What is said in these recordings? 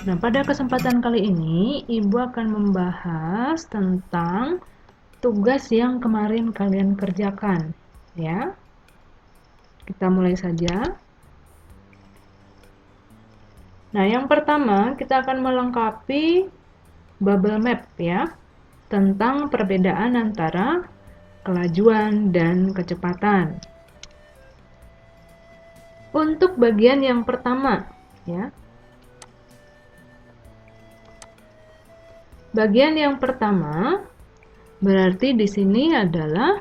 Nah, pada kesempatan kali ini, Ibu akan membahas tentang tugas yang kemarin kalian kerjakan, ya. Kita mulai saja. Nah, yang pertama kita akan melengkapi bubble map, ya, tentang perbedaan antara kelajuan dan kecepatan. Untuk bagian yang pertama, ya. Bagian yang pertama berarti di sini adalah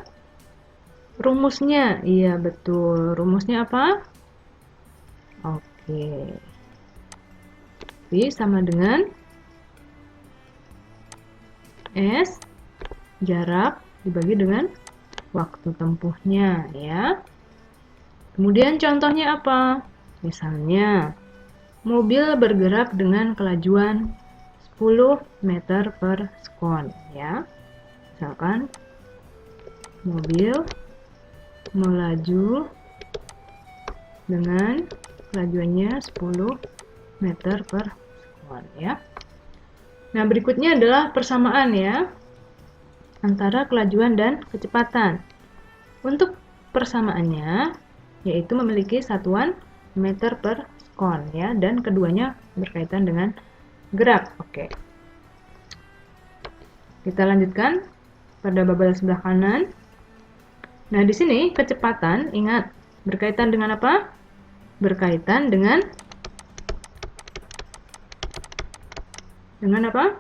rumusnya. Iya, betul. Rumusnya apa? Oke. V sama dengan S jarak dibagi dengan waktu tempuhnya, ya. Kemudian contohnya apa? Misalnya, mobil bergerak dengan kelajuan 10 meter per sekon, ya. Misalkan mobil melaju dengan kelajuannya 10 meter per sekon, ya. Nah, berikutnya adalah persamaan, ya, antara kelajuan dan kecepatan. Untuk persamaannya yaitu memiliki satuan meter per sekon, ya, dan keduanya berkaitan dengan gerak. Oke. Kita lanjutkan pada bubble sebelah kanan. Nah, di sini kecepatan, ingat, berkaitan dengan apa? Berkaitan dengan apa?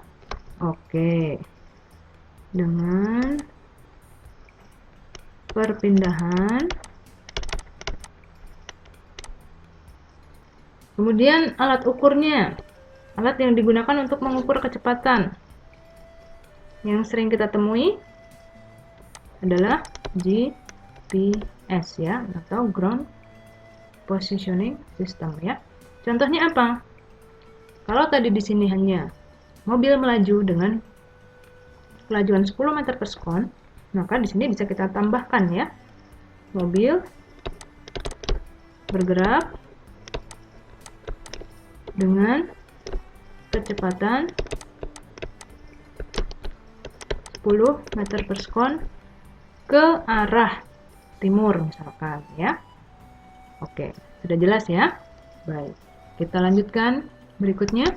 Oke. Dengan perpindahan. Kemudian alat ukurnya. Alat yang digunakan untuk mengukur kecepatan yang sering kita temui adalah GPS, ya, atau Ground Positioning System, ya. Contohnya apa? Kalau tadi di sini hanya mobil melaju dengan kelajuan 10 meter per sekon, maka di sini bisa kita tambahkan, ya. Mobil bergerak dengan kecepatan 10 meter per sekon ke arah timur misalkan, ya. Oke, sudah jelas ya? Baik, kita lanjutkan berikutnya.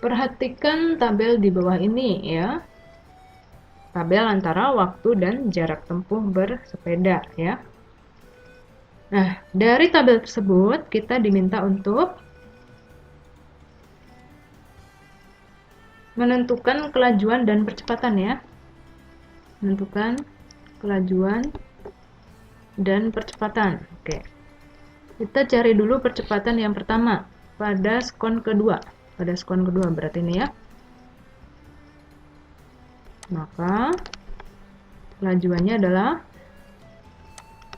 Perhatikan tabel di bawah ini, ya. Tabel antara waktu dan jarak tempuh bersepeda, ya. Nah, dari tabel tersebut kita diminta untuk menentukan kelajuan dan percepatan, ya. Menentukan kelajuan dan percepatan. Oke. Kita cari dulu percepatan yang pertama pada sekon kedua. Pada sekon kedua berarti ini, ya. Maka kelajuannya adalah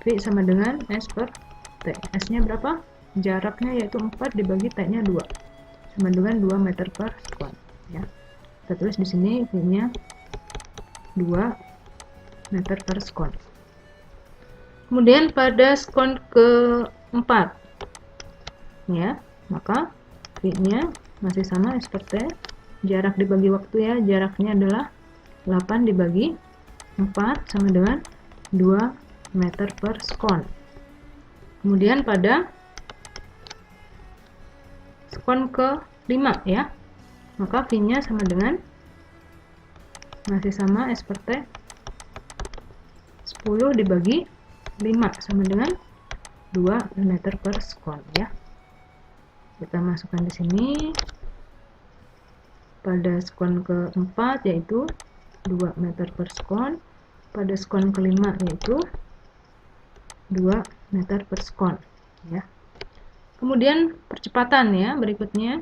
V sama dengan S per T. S-nya berapa? Jaraknya yaitu 4 dibagi T-nya 2. Sama dengan 2 meter per sekon, ya. Kita tulis di sini V-nya 2 meter per sekon. Kemudian pada sekon keempat, ya, maka V-nya masih sama S per T. Jarak dibagi waktu, ya, jaraknya adalah 8 dibagi 4 sama dengan 2 meter per sekon. Kemudian pada sekon ke-5, ya, maka V-nya sama dengan masih sama S per T 10 dibagi 5 sama dengan 2 meter per sekon, ya. Kita masukkan di sini pada sekon keempat yaitu 2 meter per sekon, pada sekon kelima yaitu 2 meter per sekon, ya. Kemudian percepatan, ya, berikutnya.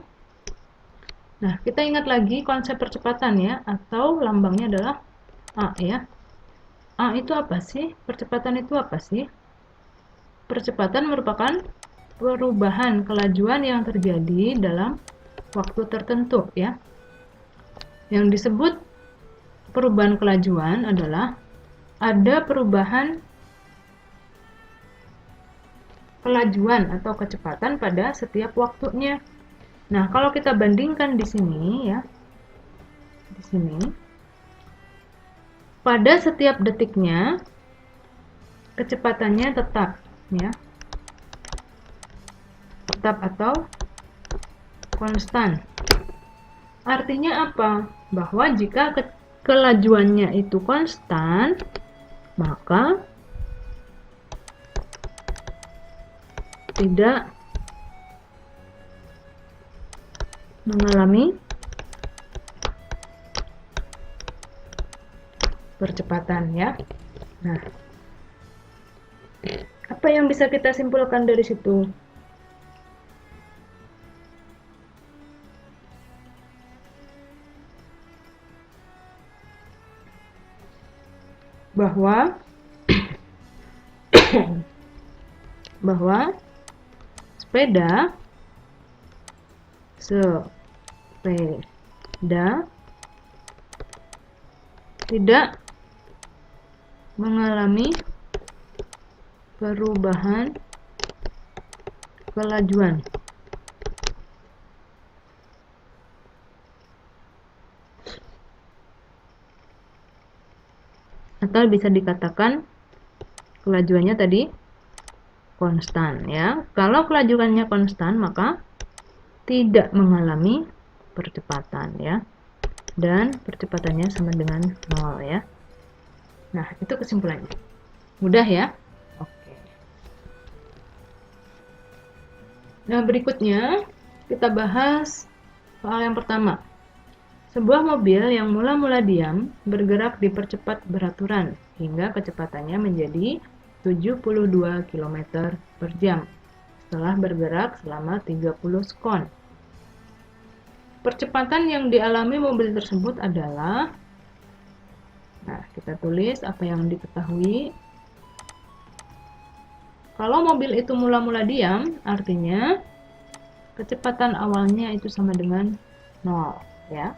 Nah, kita ingat lagi konsep percepatan, ya, atau lambangnya adalah A, ya. A itu apa sih? Percepatan itu apa sih? Percepatan merupakan perubahan kelajuan yang terjadi dalam waktu tertentu, ya. Yang disebut perubahan kelajuan adalah ada perubahan kelajuan atau kecepatan pada setiap waktunya. Nah, kalau kita bandingkan di sini ya, di sini pada setiap detiknya kecepatannya tetap ya, tetap atau konstan. Artinya apa? Bahwa jika kelajuannya itu konstan, maka tidak mengalami percepatan ya. Nah, apa yang bisa kita simpulkan dari situ? Bahwa sepeda tidak mengalami perubahan kelajuan. Atau bisa dikatakan kelajuannya tadi konstan ya. Kalau kelajuannya konstan, maka tidak mengalami percepatan ya. Dan percepatannya sama dengan 0 ya. Nah, itu kesimpulannya. Mudah ya? Oke. Nah, berikutnya kita bahas soal yang pertama. Sebuah mobil yang mula-mula diam bergerak dipercepat beraturan hingga kecepatannya menjadi 72 km per jam setelah bergerak selama 30 sekon. Percepatan yang dialami mobil tersebut adalah, nah kita tulis apa yang diketahui. Kalau mobil itu mula-mula diam, artinya kecepatan awalnya itu sama dengan 0 ya.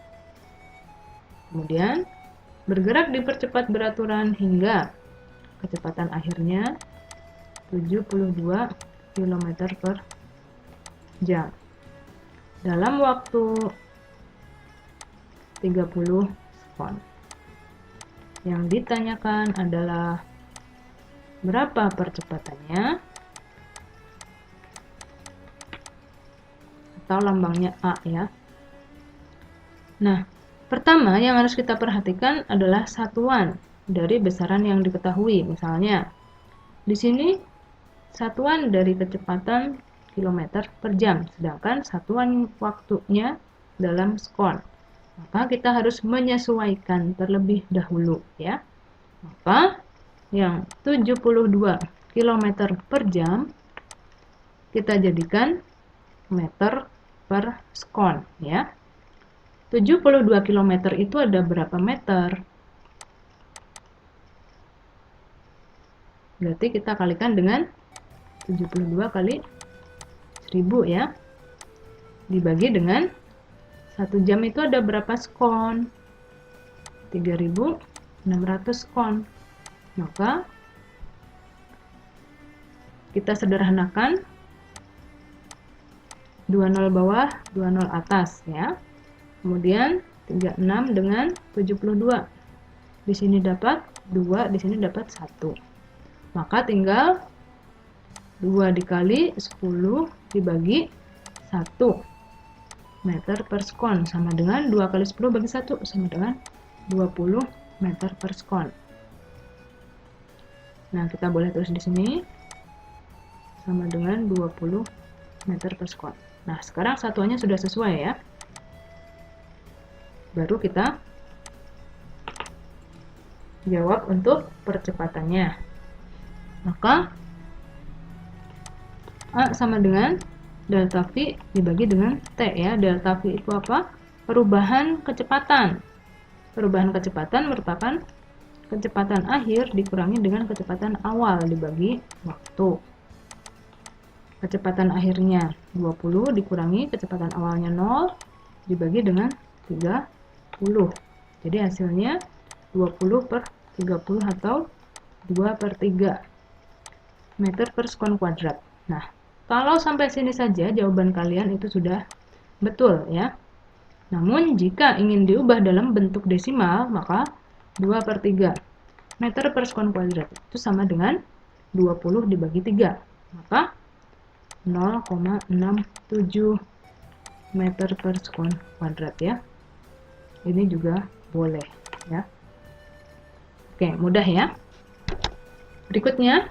Kemudian bergerak dipercepat beraturan hingga kecepatan akhirnya 72 km per jam dalam waktu 30 sekon. Yang ditanyakan adalah berapa percepatannya, atau lambangnya A ya. Nah, pertama yang harus kita perhatikan adalah satuan dari besaran yang diketahui. Misalnya, di sini satuan dari kecepatan kilometer per jam, sedangkan satuan waktunya dalam sekon. Maka kita harus menyesuaikan terlebih dahulu ya. Maka yang 72 km per jam kita jadikan meter per sekon ya. 72 km itu ada berapa meter? Berarti kita kalikan dengan 72 kali 1000 ya. Dibagi dengan 1 jam itu ada berapa sekon? 3600 sekon. Maka kita sederhanakan 20 bawah, 20 atas ya. Kemudian 36 dengan 72. Di sini dapat 2, di sini dapat 1. Maka tinggal 2 dikali 10 dibagi 1 meter per sekon sama dengan 2 kali 10 bagi 1 sama dengan 20 meter per sekon. Nah, kita boleh tulis di sini sama dengan 20 meter per sekon. Nah, sekarang satuannya sudah sesuai ya. Baru kita jawab untuk percepatannya. Maka A sama dengan delta V dibagi dengan T ya. Delta V itu apa? Perubahan kecepatan. Perubahan kecepatan merupakan kecepatan akhir dikurangi dengan kecepatan awal dibagi waktu. Kecepatan akhirnya 20 dikurangi kecepatan awalnya 0 dibagi dengan 30. Jadi hasilnya 20 per 30 atau 2 per 3 meter per sekon kuadrat. Nah, kalau sampai sini saja jawaban kalian itu sudah Betul ya. Namun jika ingin diubah dalam bentuk desimal, maka 2/3 meter per sekon kuadrat itu sama dengan 20 dibagi 3. Maka 0,67 meter per sekon kuadrat ya. Ini juga boleh ya. Oke, mudah ya. Berikutnya,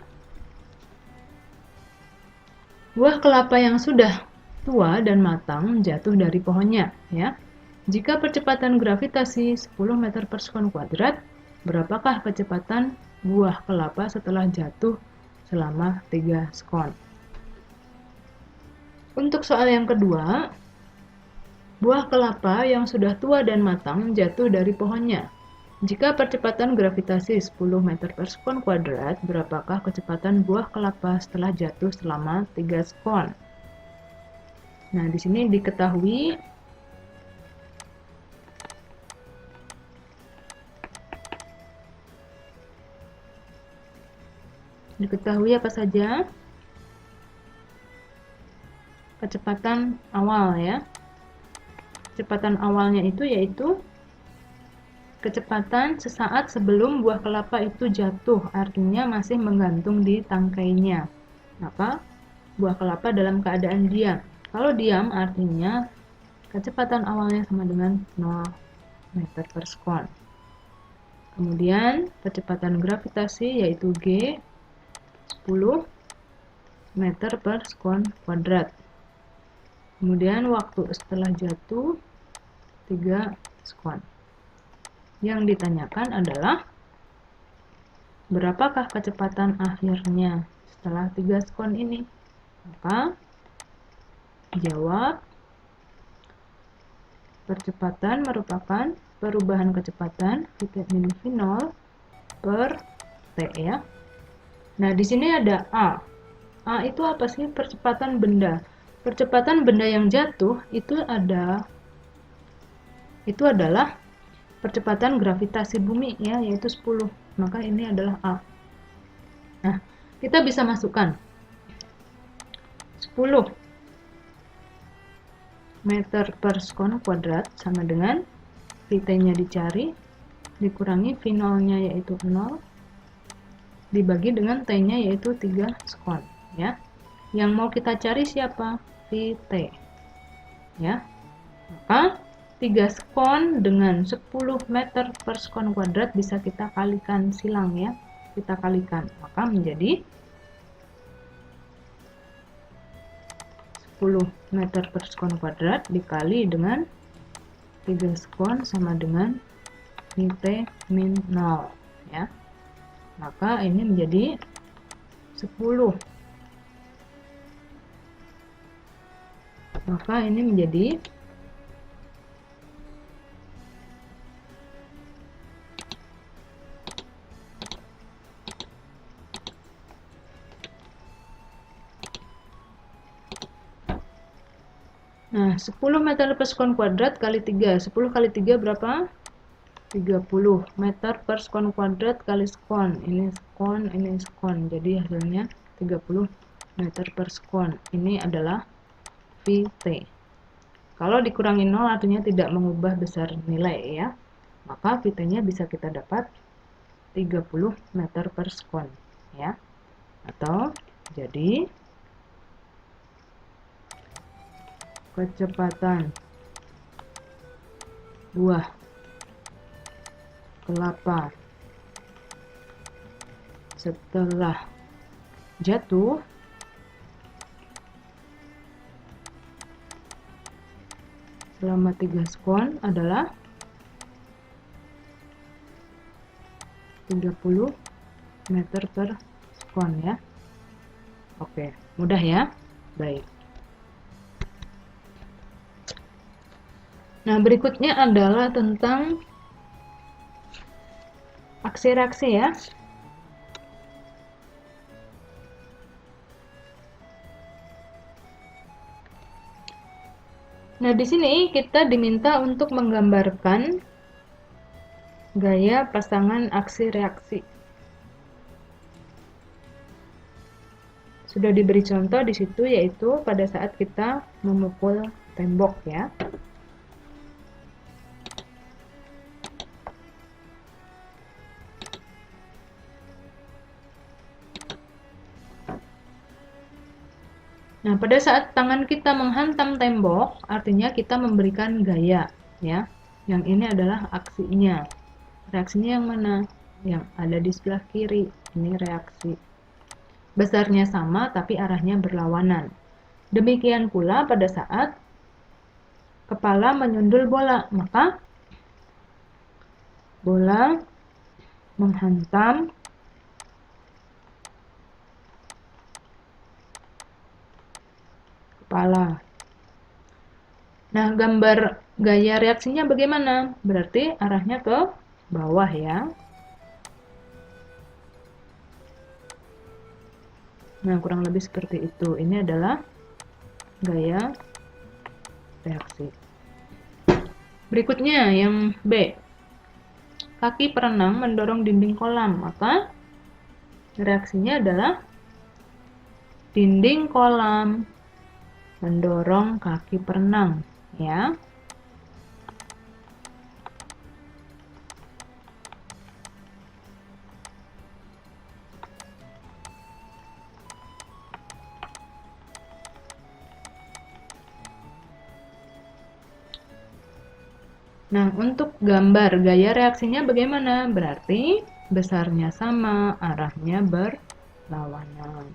buah kelapa yang sudah tua dan matang jatuh dari pohonnya ya. Jika percepatan gravitasi 10 meter per sekon kuadrat, berapakah kecepatan buah kelapa setelah jatuh selama 3 sekon? Untuk soal yang kedua, buah kelapa yang sudah tua dan matang jatuh dari pohonnya. Jika percepatan gravitasi 10 meter per sekon kuadrat, berapakah kecepatan buah kelapa setelah jatuh selama 3 sekon? Nah, di sini diketahui apa saja? Kecepatan awal ya. Kecepatan awalnya itu yaitu kecepatan sesaat sebelum buah kelapa itu jatuh, artinya masih menggantung di tangkainya. Maka buah kelapa dalam keadaan diam. Kalau diam artinya kecepatan awalnya sama dengan 0 meter per sekon. Kemudian kecepatan gravitasi yaitu G 10 meter per sekon kuadrat. Kemudian waktu setelah jatuh 3 sekon. Yang ditanyakan adalah berapakah kecepatan akhirnya setelah 3 sekon ini? Maka jawab percepatan merupakan perubahan kecepatan min V0 per T ya. Nah, di sini ada A. A itu apa sih? Percepatan benda. Percepatan benda yang jatuh itu adalah percepatan gravitasi bumi ya, yaitu 10. Maka ini adalah A. Nah, kita bisa masukkan 10 meter per sekon kuadrat sama dengan Vt-nya dicari dikurangi V0-nya yaitu 0 dibagi dengan T-nya yaitu 3 sekon ya. Yang mau kita cari siapa? Vt ya. Maka 3 sekon dengan 10 meter per sekon kuadrat bisa kita kalikan silang ya. Kita kalikan, maka menjadi 10 meter per sekon kuadrat dikali dengan 3 sekon sama dengan Vt min 0 ya. Maka ini menjadi 10. Maka ini menjadi 10 meter per sekon kuadrat kali 3. 10 kali 3 berapa? 30 meter per sekon kuadrat kali sekon. Ini sekon, ini sekon. Jadi hasilnya 30 meter per sekon. Ini adalah Vt. Kalau dikurangi 0 artinya tidak mengubah besar nilai ya. Maka Vt-nya bisa kita dapat 30 meter per sekon ya. Atau jadi kecepatan buah kelapa setelah jatuh selama 3 sekon adalah 30 meter per sekon ya. Oke, mudah ya. Baik. Nah, berikutnya adalah tentang aksi reaksi ya. Nah, di sini kita diminta untuk menggambarkan gaya pasangan aksi reaksi. Sudah diberi contoh di situ yaitu pada saat kita memukul tembok ya. Nah, pada saat tangan kita menghantam tembok, artinya kita memberikan gaya, ya. Yang ini adalah aksinya. Reaksinya yang mana? Yang ada di sebelah kiri. Ini reaksi. Besarnya sama, tapi arahnya berlawanan. Demikian pula pada saat kepala menyundul bola, maka bola menghantam kepala. Nah, gambar gaya reaksinya bagaimana? Berarti arahnya ke bawah ya. Nah, kurang lebih seperti itu. Ini adalah gaya reaksi. Berikutnya yang B. Kaki perenang mendorong dinding kolam, maka reaksinya adalah dinding kolam mendorong kaki perenang, ya. Nah, untuk gambar gaya reaksinya bagaimana? Berarti besarnya sama, arahnya berlawanan.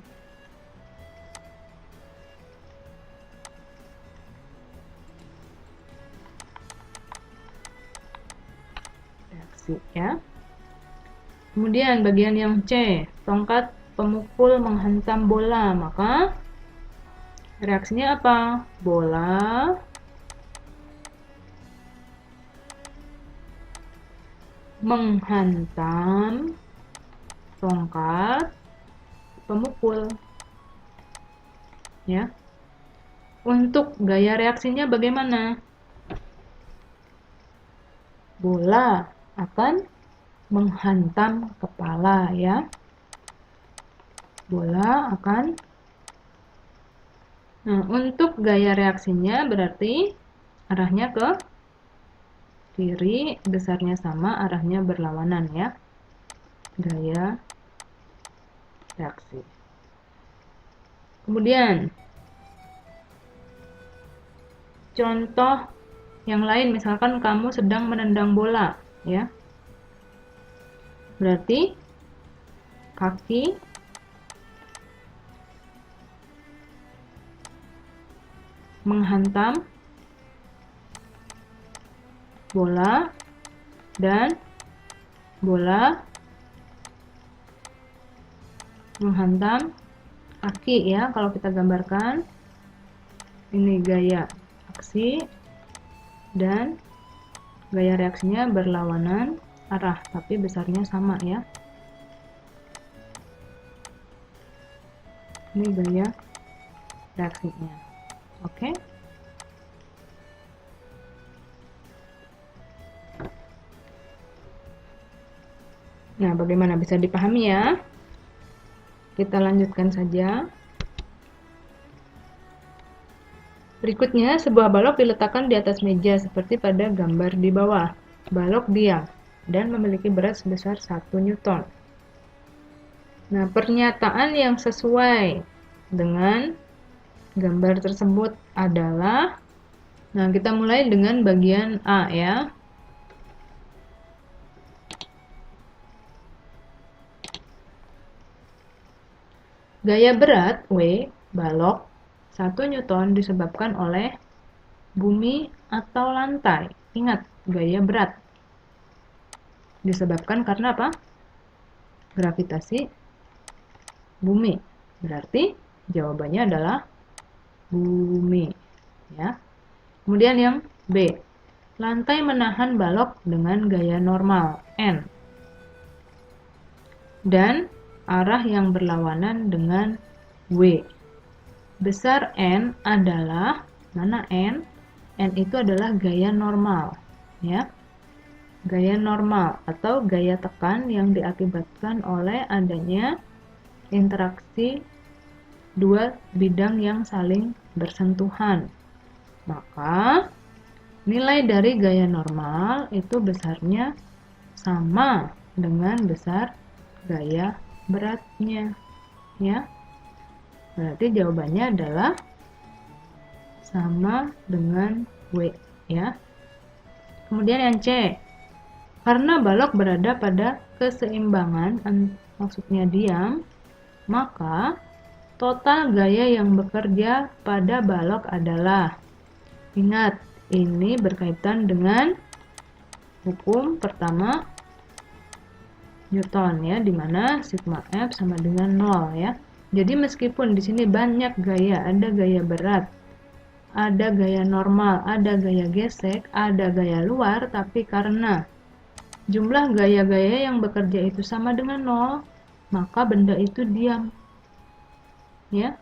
Reaksi ya. Kemudian bagian yang C, tongkat pemukul menghantam bola, maka reaksinya apa? Bola menghantam tongkat pemukul. Ya. Untuk gaya reaksinya bagaimana? Bola akan menghantam kepala ya. Bola akan. Nah, untuk gaya reaksinya berarti arahnya ke kiri, besarnya sama, arahnya berlawanan ya. Gaya reaksi. Kemudian contoh yang lain, misalkan kamu sedang menendang bola ya. Berarti kaki menghantam bola dan bola menghantam kaki ya. Kalau kita gambarkan, ini gaya aksi dan gaya reaksinya berlawanan arah, tapi besarnya sama ya. Ini gaya reaksinya. Oke. Nah, bagaimana, bisa dipahami ya? Kita lanjutkan saja. Berikutnya, sebuah balok diletakkan di atas meja seperti pada gambar di bawah. Balok diam dan memiliki berat sebesar 1 Newton. Nah, pernyataan yang sesuai dengan gambar tersebut adalah, nah kita mulai dengan bagian A ya. Gaya berat W balok 1 Newton disebabkan oleh bumi atau lantai. Ingat, gaya berat disebabkan karena apa? Gravitasi bumi. Berarti jawabannya adalah bumi ya. Kemudian yang B, lantai menahan balok dengan gaya normal N dan arah yang berlawanan dengan W. Besar N adalah, mana N? N itu adalah gaya normal ya. Gaya normal atau gaya tekan yang diakibatkan oleh adanya interaksi dua bidang yang saling bersentuhan. Maka nilai dari gaya normal itu besarnya sama dengan besar gaya beratnya, ya. Berarti jawabannya adalah sama dengan W, ya. Kemudian yang C, karena balok berada pada keseimbangan, maksudnya diam, maka total gaya yang bekerja pada balok adalah, ingat, ini berkaitan dengan hukum pertama Newton, ya, dimana sigma F sama dengan 0, ya. Jadi meskipun di sini banyak gaya, ada gaya berat, ada gaya normal, ada gaya gesek, ada gaya luar, tapi karena jumlah gaya-gaya yang bekerja itu sama dengan 0, maka benda itu diam, ya.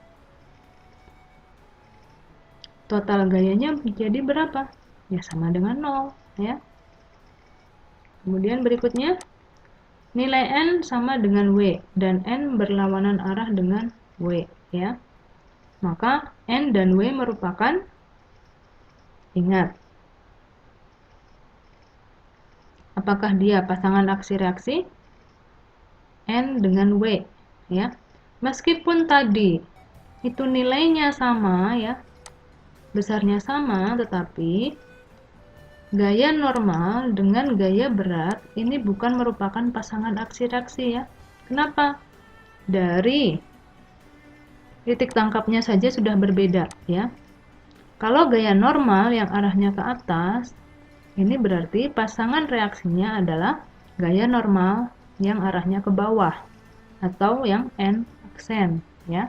Total gayanya jadi berapa? Ya sama dengan 0, ya. Kemudian berikutnya, nilai N sama dengan W dan N berlawanan arah dengan W, ya. Maka N dan W merupakan, ingat, apakah dia pasangan aksi reaksi? N dengan W, ya. Meskipun tadi itu nilainya sama, ya, besarnya sama, tetapi gaya normal dengan gaya berat ini bukan merupakan pasangan aksi reaksi, ya. Kenapa? Dari titik tangkapnya saja sudah berbeda, ya. Kalau gaya normal yang arahnya ke atas, ini berarti pasangan reaksinya adalah gaya normal yang arahnya ke bawah atau yang N aksen, ya.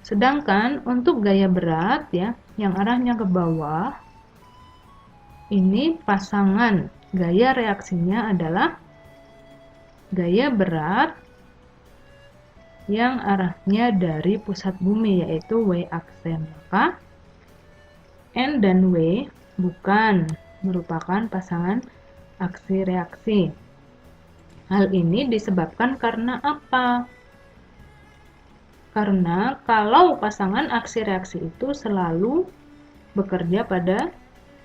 Sedangkan untuk gaya berat, ya, yang arahnya ke bawah, ini pasangan gaya reaksinya adalah gaya berat yang arahnya dari pusat bumi, yaitu W aksen. Maka N dan W bukan merupakan pasangan aksi reaksi. Hal ini disebabkan karena apa? Karena kalau pasangan aksi reaksi itu selalu bekerja pada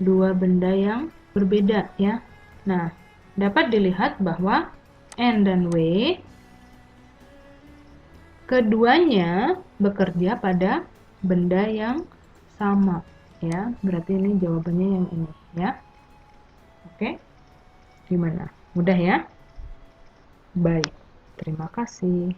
dua benda yang berbeda, ya. Nah, dapat dilihat bahwa N dan W keduanya bekerja pada benda yang sama, ya. Berarti ini jawabannya yang ini, ya. Oke. Gimana? Mudah, ya? Baik. Terima kasih.